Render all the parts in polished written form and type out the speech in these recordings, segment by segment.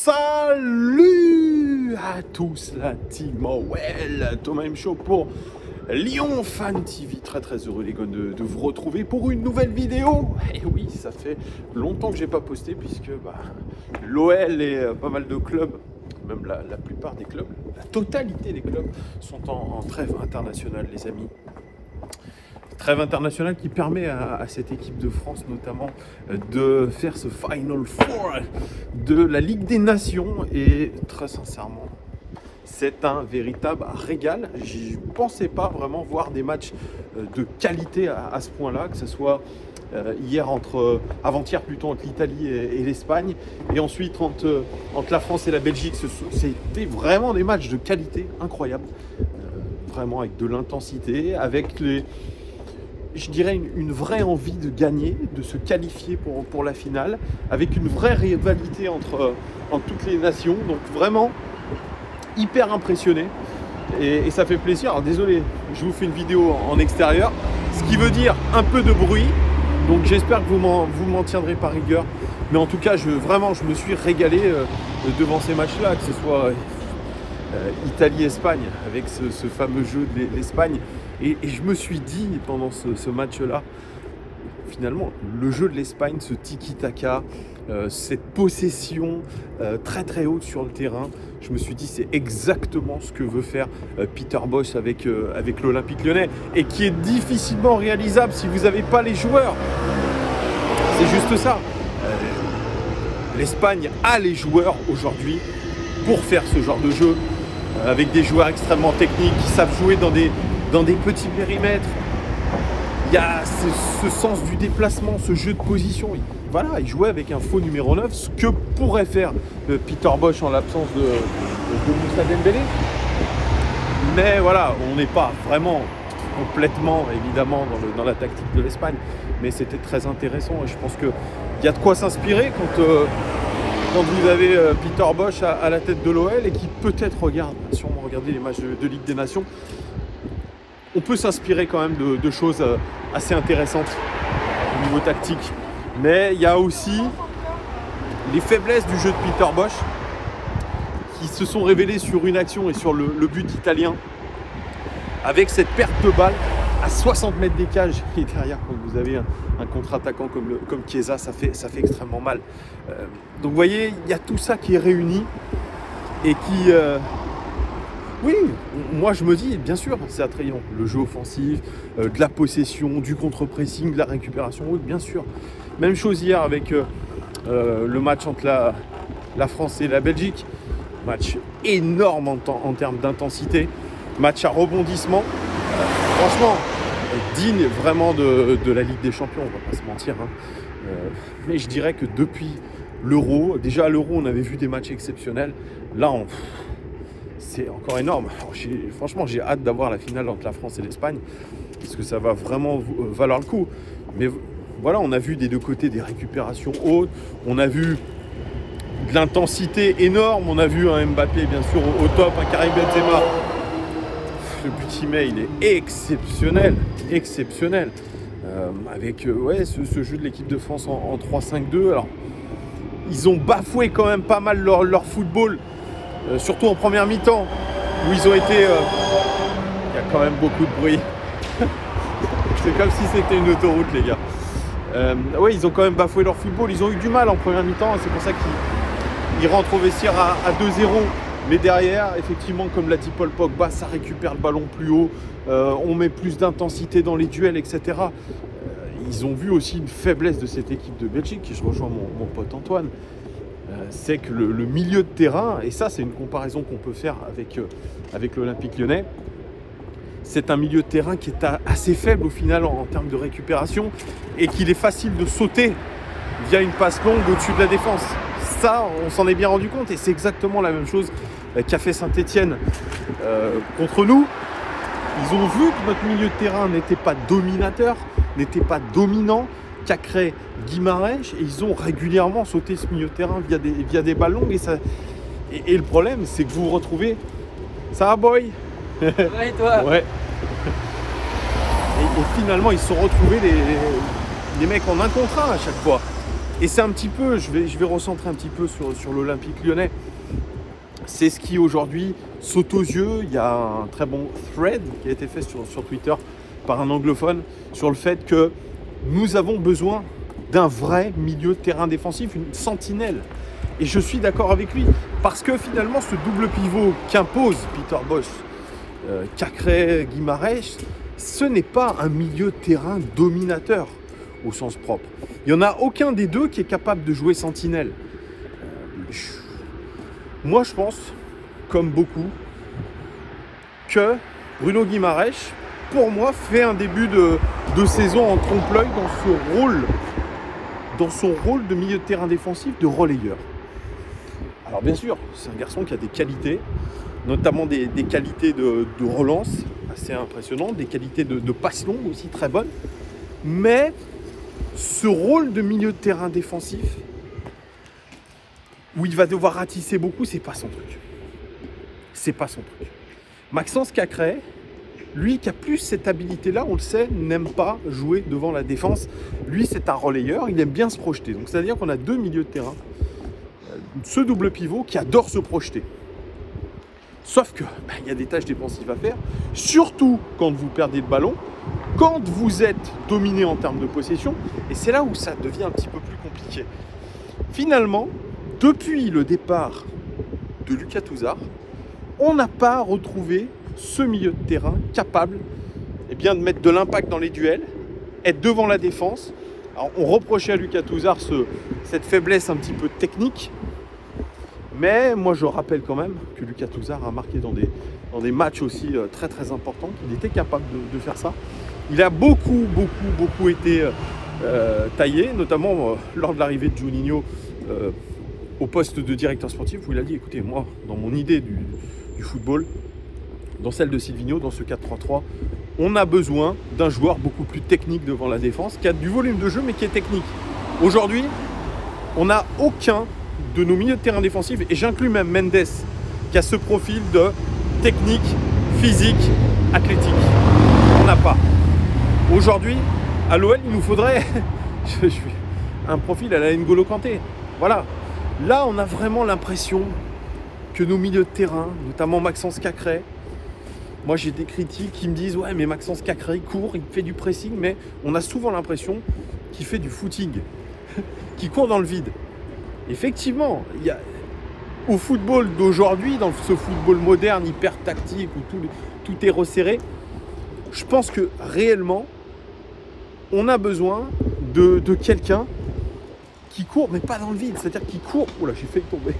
Salut à tous la team OL, Thomas M Show pour Lyon Fan TV. Très heureux les gars de vous retrouver pour une nouvelle vidéo. Et oui, ça fait longtemps que j'ai pas posté puisque l'OL et pas mal de clubs, même la plupart des clubs, la totalité des clubs sont en trêve internationale les amis. Trêve internationale qui permet à cette équipe de France notamment de faire ce Final Four de la Ligue des Nations et très sincèrement c'est un véritable régal. Je ne pensais pas vraiment voir des matchs de qualité à ce point là, que ce soit avant-hier plutôt entre l'Italie et l'Espagne et ensuite entre la France et la Belgique. C'était vraiment des matchs de qualité incroyable, vraiment avec de l'intensité, avec je dirais une vraie envie de gagner, de se qualifier pour la finale, avec une vraie rivalité entre toutes les nations. Donc vraiment hyper impressionné et ça fait plaisir. Alors désolé, je vous fais une vidéo en extérieur, ce qui veut dire un peu de bruit. Donc j'espère que vous m'en tiendrez par rigueur. Mais en tout cas, je me suis régalé devant ces matchs-là, que ce soit Italie-Espagne, avec ce fameux jeu de l'Espagne. Et je me suis dit pendant ce match-là, finalement, le jeu de l'Espagne, ce tiki-taka, cette possession très haute sur le terrain, je me suis dit c'est exactement ce que veut faire Peter Bosz avec l'Olympique Lyonnais et qui est difficilement réalisable si vous n'avez pas les joueurs. C'est juste ça. L'Espagne a les joueurs aujourd'hui pour faire ce genre de jeu, avec des joueurs extrêmement techniques qui savent jouer dans des petits périmètres. Il y a ce sens du déplacement, ce jeu de position. Voilà, il jouait avec un faux numéro 9, ce que pourrait faire Peter Bosz en l'absence de Moussa Dembélé. Mais voilà, on n'est pas vraiment complètement, évidemment, dans la tactique de l'Espagne. Mais c'était très intéressant et je pense qu'il y a de quoi s'inspirer quand vous avez Peter Bosz à la tête de l'OL et qui peut-être sûrement regarder les matchs de Ligue des Nations. On peut s'inspirer quand même de choses assez intéressantes au niveau tactique. Mais il y a aussi les faiblesses du jeu de Peter Bosz qui se sont révélées sur une action et sur le but italien. Avec cette perte de balle à 60 mètres des cages et derrière, quand vous avez un contre-attaquant comme Chiesa, ça fait extrêmement mal. Donc vous voyez, il y a tout ça qui est réuni et qui... Oui, moi je me dis, bien sûr, c'est attrayant. Le jeu offensif, de la possession, du contre-pressing, de la récupération haute, bien sûr. Même chose hier avec le match entre la France et la Belgique. Match énorme en termes d'intensité. Match à rebondissement. Franchement, digne vraiment de la Ligue des Champions, on va pas se mentir. Mais je dirais que depuis l'Euro, déjà à l'Euro, on avait vu des matchs exceptionnels. Là, c'est encore énorme. Alors, franchement, j'ai hâte d'avoir la finale entre la France et l'Espagne parce que ça va vraiment valoir le coup. Mais voilà, on a vu des deux côtés des récupérations hautes. On a vu de l'intensité énorme. On a vu un Mbappé, bien sûr, au top, un Karim Benzema. Le but qu'il met, il est exceptionnel. Avec ce jeu de l'équipe de France en 3-5-2. Alors, ils ont bafoué quand même pas mal leur football. Surtout en première mi-temps où ils ont été... il y a quand même beaucoup de bruit. C'est comme si c'était une autoroute les gars. Ils ont quand même bafoué leur football. Ils ont eu du mal en première mi-temps. C'est pour ça qu'ils rentrent au vestiaire à 2-0. Mais derrière, effectivement, comme l'a dit Paul Pogba, ça récupère le ballon plus haut. On met plus d'intensité dans les duels, etc. Ils ont vu aussi une faiblesse de cette équipe de Belgique. Et je rejoins mon pote Antoine. C'est que le milieu de terrain, et ça c'est une comparaison qu'on peut faire avec l'Olympique Lyonnais, c'est un milieu de terrain qui est assez faible au final en termes de récupération et qu'il est facile de sauter via une passe longue au-dessus de la défense. Ça, on s'en est bien rendu compte et c'est exactement la même chose qu'a fait Saint-Etienne contre nous. Ils ont vu que notre milieu de terrain n'était pas dominateur, n'était pas dominant, qu'a créé Guimarães et ils ont régulièrement sauté ce milieu de terrain via des ballons et le problème c'est que vous vous retrouvez. Ça va boy? Ouais, toi? Ouais. Et finalement ils se sont retrouvés les mecs en un contre un à chaque fois. Et c'est un petit peu, je vais recentrer un petit peu sur l'Olympique Lyonnais. C'est ce qui aujourd'hui saute aux yeux. Il y a un très bon thread qui a été fait sur Twitter par un anglophone sur le fait que nous avons besoin d'un vrai milieu de terrain défensif, une sentinelle. Et je suis d'accord avec lui, parce que finalement ce double pivot qu'impose Peter Bosz, Cacré, Guimarães, ce n'est pas un milieu de terrain dominateur au sens propre. Il n'y en a aucun des deux qui est capable de jouer sentinelle. Moi je pense, comme beaucoup, que Bruno Guimarães, pour moi, fait un début de saison en trompe-l'œil dans son rôle de milieu de terrain défensif, de relayeur. Alors bien sûr, c'est un garçon qui a des qualités, notamment des qualités de relance assez impressionnantes, des qualités de passe longue aussi très bonnes. Mais ce rôle de milieu de terrain défensif, où il va devoir ratisser beaucoup, c'est pas son truc. C'est pas son truc. Maxence Cacré, lui qui a plus cette habilité-là, on le sait, n'aime pas jouer devant la défense. Lui, c'est un relayeur, il aime bien se projeter. Donc c'est-à-dire qu'on a deux milieux de terrain, ce double pivot qui adore se projeter. Sauf que il y a des tâches défensives à faire, surtout quand vous perdez le ballon, quand vous êtes dominé en termes de possession, et c'est là où ça devient un petit peu plus compliqué. Finalement, depuis le départ de Lucas Touzard, on n'a pas retrouvé ce milieu de terrain capable de mettre de l'impact dans les duels, être devant la défense. Alors, on reprochait à Lucas Touzard cette faiblesse un petit peu technique, mais moi je rappelle quand même que Lucas Touzard a marqué dans des matchs aussi très très importants, qu'il était capable de faire ça. Il a beaucoup été taillé, notamment lors de l'arrivée de Juninho au poste de directeur sportif, où il a dit, écoutez, moi, dans mon idée du football, dans celle de Silvinho, dans ce 4-3-3, on a besoin d'un joueur beaucoup plus technique devant la défense, qui a du volume de jeu, mais qui est technique. Aujourd'hui, on n'a aucun de nos milieux de terrain défensifs, et j'inclus même Mendes, qui a ce profil de technique, physique, athlétique. On n'a pas. Aujourd'hui, à l'OL, il nous faudrait un profil à la N'Golo Kanté. Voilà. Là, on a vraiment l'impression que nos milieux de terrain, notamment Maxence Cacré, moi j'ai des critiques qui me disent « Ouais, mais Maxence Cacré, il court, il fait du pressing, mais on a souvent l'impression qu'il fait du footing, qu'il court dans le vide. » Effectivement, au football d'aujourd'hui, dans ce football moderne, hyper tactique, où tout est resserré, je pense que réellement, on a besoin de quelqu'un qui court, mais pas dans le vide, c'est-à-dire qui court, oula, j'ai failli tomber,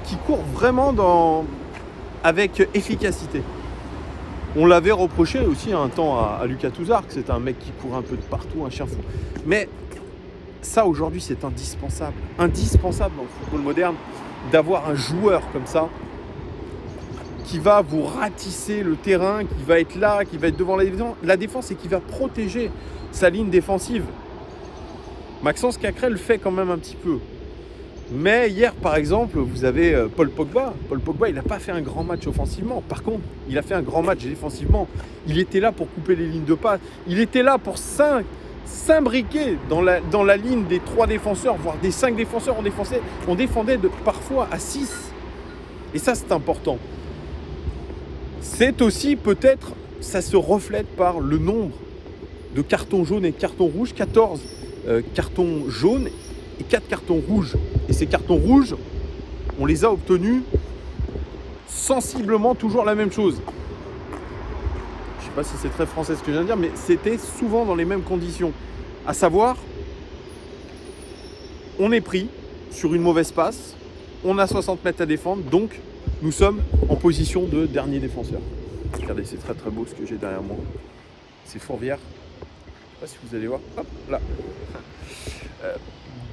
qui court vraiment avec efficacité. On l'avait reproché aussi un temps à Lucas Touzard, que c'était un mec qui court un peu de partout, un chien fou. Mais ça, aujourd'hui, c'est indispensable. Indispensable dans le football moderne d'avoir un joueur comme ça qui va vous ratisser le terrain, qui va être là, qui va être devant la défense et qui va protéger sa ligne défensive. Maxence Cacré le fait quand même un petit peu. Mais hier, par exemple, vous avez Paul Pogba. Paul Pogba, il n'a pas fait un grand match offensivement. Par contre, il a fait un grand match défensivement. Il était là pour couper les lignes de passe. Il était là pour s'imbriquer dans la ligne des 3 défenseurs, voire des 5 défenseurs. On défendait parfois à 6. Et ça, c'est important. C'est aussi peut-être, ça se reflète par le nombre de cartons jaunes et cartons rouges. 14 cartons jaunes et 4 cartons rouges. Et ces cartons rouges, on les a obtenus sensiblement toujours la même chose. Je ne sais pas si c'est très français ce que je viens de dire, mais c'était souvent dans les mêmes conditions. À savoir, on est pris sur une mauvaise passe, on a 60 mètres à défendre, donc nous sommes en position de dernier défenseur. Regardez, c'est très très beau ce que j'ai derrière moi. C'est Fourvière. Je ne sais pas si vous allez voir. Hop, là.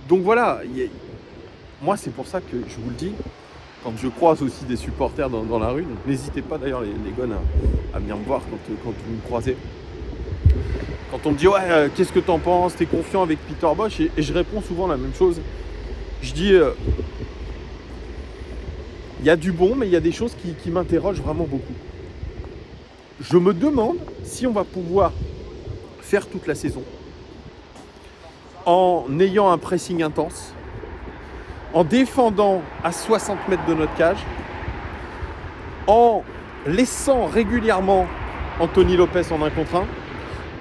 Donc voilà, moi c'est pour ça que je vous le dis, quand je croise aussi des supporters dans la rue, donc n'hésitez pas d'ailleurs les gones à venir me voir quand vous me croisez. Quand on me dit ouais, qu'est-ce que t'en penses, t'es confiant avec Peter Bosz, et je réponds souvent la même chose. Je dis il y a du bon, mais il y a des choses qui m'interrogent vraiment beaucoup. Je me demande si on va pouvoir faire toute la saison. en ayant un pressing intense, en défendant à 60 mètres de notre cage, en laissant régulièrement Anthony Lopez en 1 contre 1,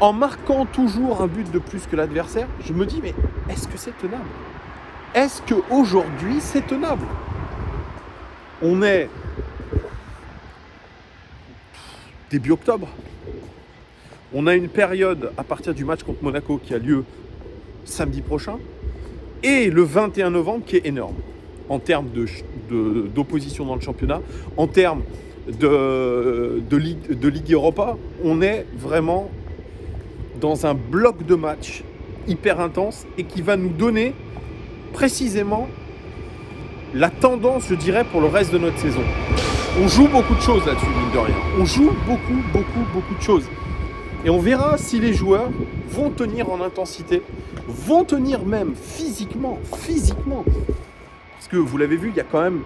en marquant toujours un but de plus que l'adversaire. Je me dis, mais est-ce que c'est tenable? Est-ce qu'aujourd'hui, c'est tenable? On est début octobre. On a une période à partir du match contre Monaco qui a lieu samedi prochain et le 21 novembre qui est énorme en termes d'opposition dans le championnat, en termes de Ligue Europa. On est vraiment dans un bloc de match hyper intense et qui va nous donner précisément la tendance, je dirais, pour le reste de notre saison. On joue beaucoup de choses là-dessus, mine de rien. On joue beaucoup de choses. Et on verra si les joueurs vont tenir en intensité, vont tenir même physiquement. Parce que vous l'avez vu, il y a quand même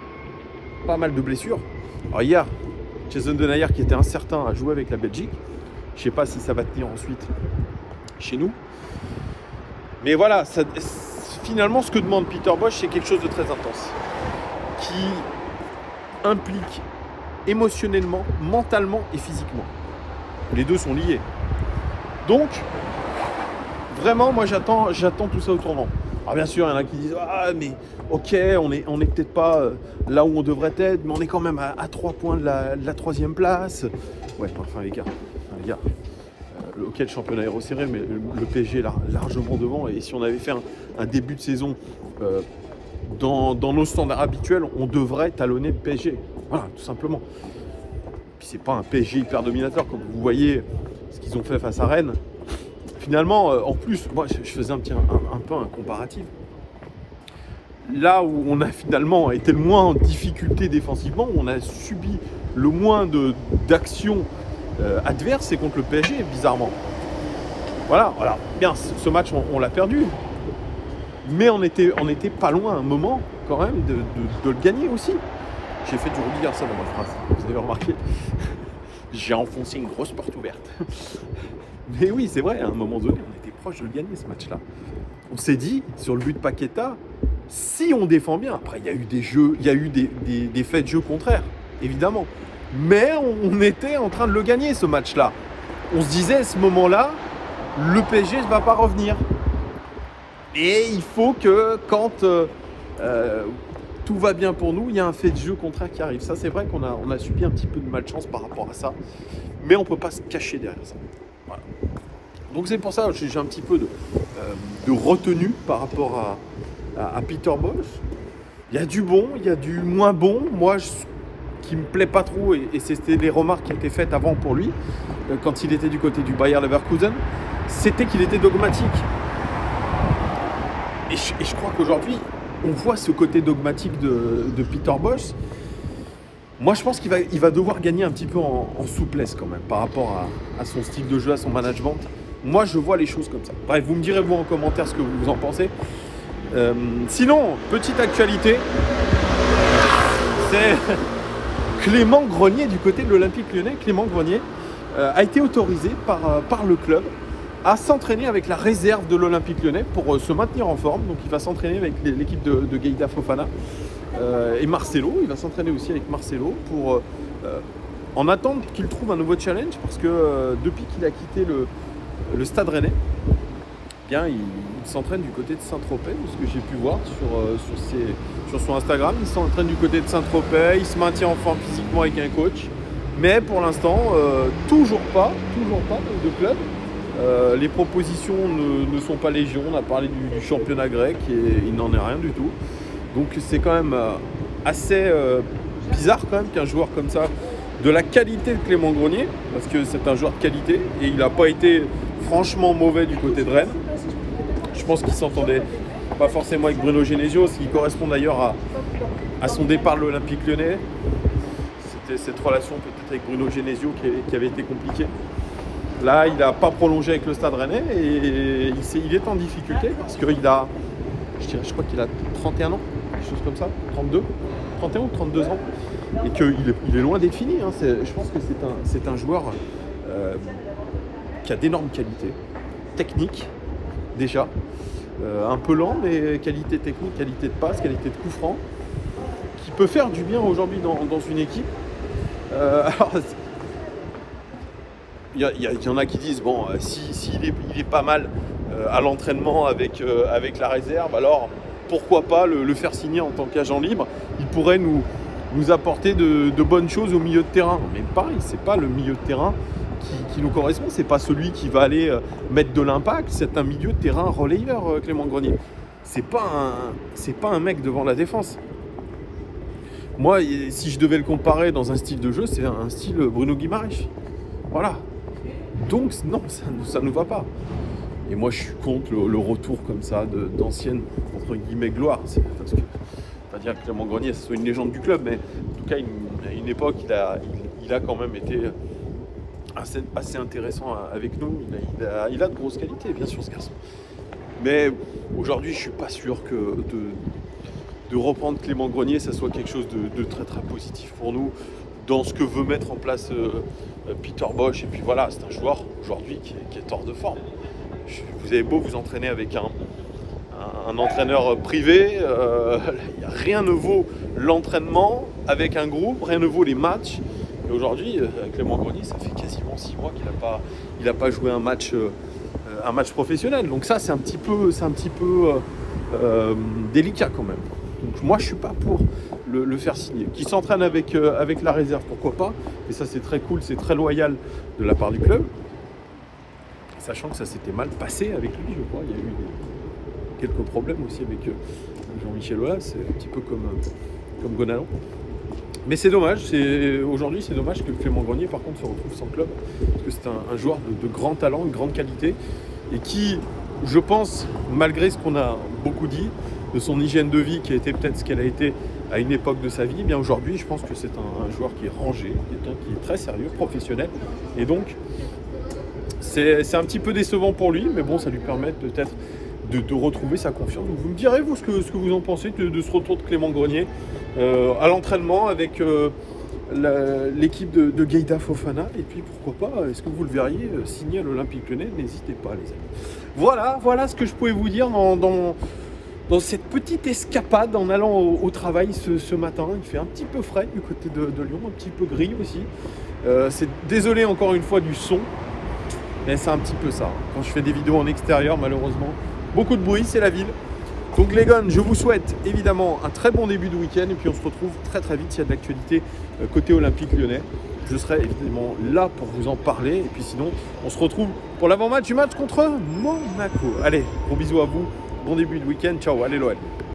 pas mal de blessures. Alors hier, Jason Denayer qui était incertain a joué avec la Belgique. Je ne sais pas si ça va tenir ensuite chez nous. Mais voilà, finalement, ce que demande Peter Bosz, c'est quelque chose de très intense. Qui implique émotionnellement, mentalement et physiquement. Les deux sont liés. Donc, vraiment, moi, j'attends tout ça au tournant. Alors bien sûr, il y en a qui disent « Ah, mais ok, on est peut-être pas là où on devrait être, mais on est quand même à 3 points de la 3e place. » Ouais, enfin les gars, ok, le championnat est resserré, mais le PSG est largement devant. Et si on avait fait un début de saison dans nos standards habituels, on devrait talonner le PSG. Voilà, tout simplement. Puis c'est pas un PSG hyper dominateur, comme vous voyez ce qu'ils ont fait face à Rennes. Finalement, en plus, moi je faisais un peu un comparatif. Là où on a finalement été le moins en difficulté défensivement, où on a subi le moins d'actions adverses, c'est contre le PSG, bizarrement. Voilà, bien, ce match, on l'a perdu. Mais on était pas loin à un moment, quand même, de le gagner aussi. J'ai fait du Rudy Garcia dans ma phrase, vous avez remarqué. J'ai enfoncé une grosse porte ouverte. Mais oui, c'est vrai, à un moment donné, on était proche de le gagner, ce match-là. On s'est dit, sur le but de Paqueta, si on défend bien, après, il y a eu des jeux, il y a eu des faits de jeu contraires, évidemment. Mais on était en train de le gagner, ce match-là. On se disait, à ce moment-là, le PSG ne va pas revenir. Et il faut que, quand tout va bien pour nous, il y a un fait de jeu contraire qui arrive. Ça, c'est vrai qu'on a subi un petit peu de malchance par rapport à ça. Mais on ne peut pas se cacher derrière ça. Voilà. Donc c'est pour ça que j'ai un petit peu de retenue par rapport à Peter Bosz. Il y a du bon, il y a du moins bon. Moi, qui me plaît pas trop, et c'était les remarques qui étaient faites avant pour lui, quand il était du côté du Bayer Leverkusen, c'était qu'il était dogmatique. Et je crois qu'aujourd'hui, on voit ce côté dogmatique de Peter Bosz. Moi, je pense qu'il va devoir gagner un petit peu en souplesse quand même par rapport à son style de jeu, à son management. Moi, je vois les choses comme ça. Bref, vous me direz vous en commentaire ce que vous en pensez. Sinon, petite actualité, c'est Clément Grenier du côté de l'Olympique Lyonnais. Clément Grenier a été autorisé par le club à s'entraîner avec la réserve de l'Olympique Lyonnais pour se maintenir en forme. Donc il va s'entraîner avec l'équipe de Gueïda Fofana et Marcelo. Il va s'entraîner aussi avec Marcelo pour en attendre qu'il trouve un nouveau challenge, parce que depuis qu'il a quitté le Stade Rennais, bien, il s'entraîne du côté de Saint-Tropez, ce que j'ai pu voir sur son Instagram. Il s'entraîne du côté de Saint-Tropez, il se maintient en forme physiquement avec un coach, mais pour l'instant, toujours pas de club. Les propositions ne sont pas légion. On a parlé du championnat grec et il n'en est rien du tout. Donc c'est quand même assez bizarre quand même qu'un joueur comme ça, de la qualité de Clément Grenier, parce que c'est un joueur de qualité et il n'a pas été franchement mauvais du côté de Rennes. Je pense qu'il s'entendait pas forcément avec Bruno Genesio, ce qui correspond d'ailleurs à son départ de l'Olympique Lyonnais. C'était cette relation peut-être avec Bruno Genesio qui avait été compliquée. Là, il n'a pas prolongé avec le Stade Rennais et il est en difficulté parce qu'il a, je crois qu'il a 31 ans, quelque chose comme ça, 31 ou 32 ans, et qu'il est loin d'être fini. Hein. Je pense que c'est un joueur qui a d'énormes qualités, techniques déjà, un peu lent, mais qualité technique, qualité de passe, qualité de coup franc, qui peut faire du bien aujourd'hui dans une équipe. Alors, il y en a qui disent, bon, s'il est pas mal à l'entraînement avec la réserve, alors pourquoi pas le faire signer en tant qu'agent libre? Il pourrait nous apporter de bonnes choses au milieu de terrain. Mais pareil, c'est pas le milieu de terrain qui nous correspond, c'est pas celui qui va aller mettre de l'impact, c'est un milieu de terrain relayeur, Clément Grenier. C'est pas un mec devant la défense. Moi, si je devais le comparer dans un style de jeu, c'est un style Bruno Guimaraes. Voilà. Donc non, ça ne va pas. Et moi, je suis contre le retour comme ça d'ancienne, entre guillemets, gloire. Parce que, pas dire que Clément Grenier, ce soit une légende du club, mais en tout cas, à une époque, il a quand même été assez intéressant avec nous. Il a de grosses qualités, bien sûr, ce garçon. Mais aujourd'hui, je ne suis pas sûr que de reprendre Clément Grenier, ça soit quelque chose de très très positif pour nous, dans ce que veut mettre en place Peter Bosz. Et puis voilà, c'est un joueur aujourd'hui qui est hors de forme. Vous avez beau vous entraîner avec un entraîneur privé, rien ne vaut l'entraînement avec un groupe, rien ne vaut les matchs. Et aujourd'hui, Clément Grenier, ça fait quasiment 6 mois qu'il n'a pas joué un match professionnel. Donc ça, c'est un petit peu délicat quand même. Donc moi, je suis pas pour le faire signer. Qu'il s'entraîne avec la réserve, pourquoi pas. Et ça, c'est très cool, c'est très loyal de la part du club. Sachant que ça s'était mal passé avec lui, je crois. Il y a eu quelques problèmes aussi avec Jean-Michel Aulas. C'est un petit peu comme Gonalon. Mais c'est dommage. Aujourd'hui, c'est dommage que Clément Grenier, par contre, se retrouve sans club. Parce que c'est un joueur de grand talent, de grande qualité. Et qui, je pense, malgré ce qu'on a beaucoup dit, de son hygiène de vie qui a été peut-être ce qu'elle a été à une époque de sa vie, eh bien aujourd'hui, je pense que c'est un joueur qui est rangé, quelqu'un qui est très sérieux, professionnel. Et donc, c'est un petit peu décevant pour lui, mais bon, ça lui permet peut-être de retrouver sa confiance. Donc, vous me direz, vous, ce que vous en pensez de ce retour de Clément Grenier à l'entraînement avec l'équipe de Gueïda Fofana. Et puis, pourquoi pas, est-ce que vous le verriez signer à l'Olympique Lyonnais? N'hésitez pas, les amis. Voilà ce que je pouvais vous dire dans cette petite escapade en allant au travail ce matin. Il fait un petit peu frais du côté de Lyon, un petit peu gris aussi. Désolé encore une fois du son. Mais c'est un petit peu ça. Quand je fais des vidéos en extérieur, malheureusement, beaucoup de bruit, c'est la ville. Donc les gars, je vous souhaite évidemment un très bon début de week-end. Et puis on se retrouve très très vite s'il y a de l'actualité côté Olympique Lyonnais. Je serai évidemment là pour vous en parler. Et puis sinon, on se retrouve pour l'avant-match du match contre Monaco. Allez, gros bisous à vous. Bon début de week-end. Ciao, allez l'OL.